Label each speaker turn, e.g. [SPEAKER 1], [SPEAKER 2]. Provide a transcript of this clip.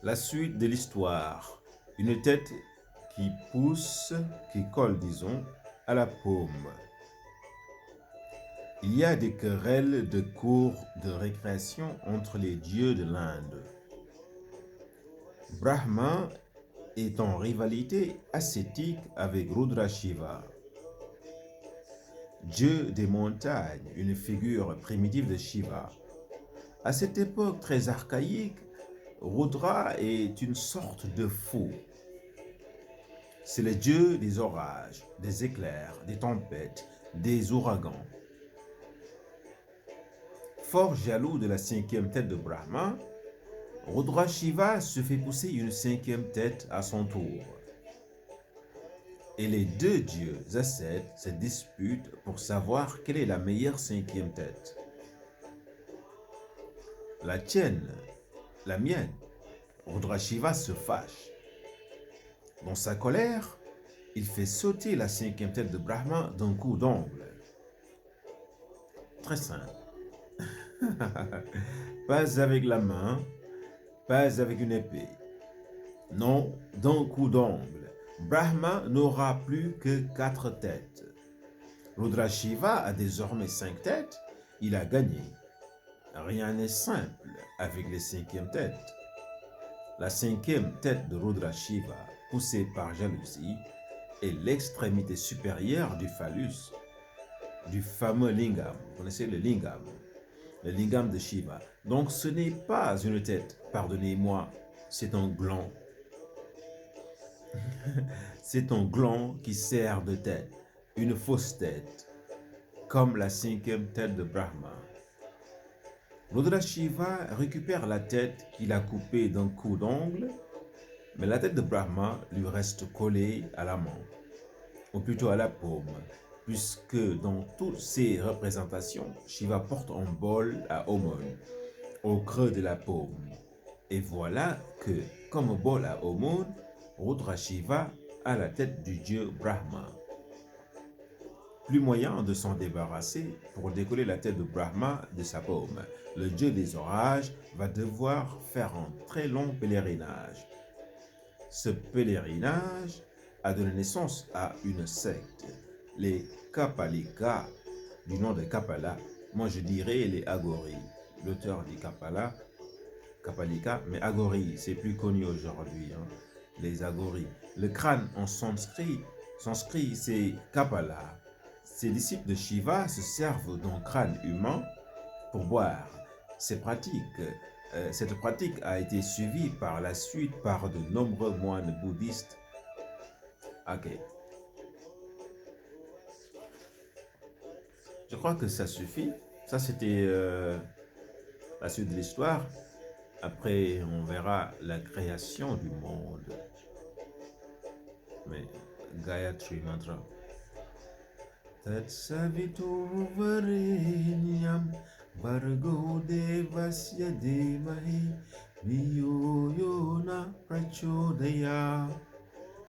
[SPEAKER 1] La suite de l'histoire. Une tête qui pousse, qui colle, disons, à la paume. Il y a des querelles de cours de récréation entre les dieux de l'Inde. Brahma est en rivalité ascétique avec Rudra Shiva, dieu des montagnes, une figure primitive de Shiva. À cette époque très archaïque, Rudra est une sorte de fou. C'est le dieu des orages, des éclairs, des tempêtes, des ouragans. Fort jaloux de la cinquième tête de Brahma, Rudra Shiva se fait pousser une cinquième tête à son tour. Et les deux dieux ascètes se disputent pour savoir quelle est la meilleure cinquième tête. La tienne, la mienne. Rudra Shiva se fâche. Dans sa colère, il fait sauter la cinquième tête de Brahma d'un coup d'ongle. Très simple. Pas avec la main, pas avec une épée. Non, d'un coup d'ongle. Brahma n'aura plus que 4 têtes. Rudra Shiva a désormais 5 têtes. Il a gagné. Rien n'est simple avec les cinquièmes têtes. La cinquième tête de Rudra Shiva, poussée par jalousie, est l'extrémité supérieure du phallus, du fameux lingam. Vous connaissez le lingam de Shiva. Donc ce n'est pas une tête, pardonnez-moi, c'est un gland. C'est un gland qui sert de tête, une fausse tête, comme la cinquième tête de Brahma. Rudra Shiva récupère la tête qu'il a coupée d'un coup d'ongle, mais la tête de Brahma lui reste collée à la main, ou plutôt à la paume, puisque dans toutes ces représentations, Shiva porte un bol à aumône au creux de la paume. Et voilà que, comme bol à aumône, Rudra Shiva a la tête du dieu Brahma. Plus moyen de s'en débarrasser pour décoller la tête de Brahma de sa paume. Le dieu des orages va devoir faire un très long pèlerinage. Ce pèlerinage a donné naissance à une secte, les Kapalika, du nom de Kapala. Moi je dirais les Agoris. L'auteur dit Kapalika, mais Agori, c'est plus connu aujourd'hui, hein, les Agoris. Le crâne en sanskrit c'est Kapala. Ces disciples de Shiva se servent d'un crâne humain pour boire. Cette pratique a été suivie par la suite par de nombreux moines bouddhistes. Ok. Je crois que ça suffit. Ça, c'était la suite de l'histoire. Après, on verra la création du monde. Mais Gayatri Mantra. Tatsaviturvarenyam Bargo Devasya Demahi Miyo Yona Prachodaya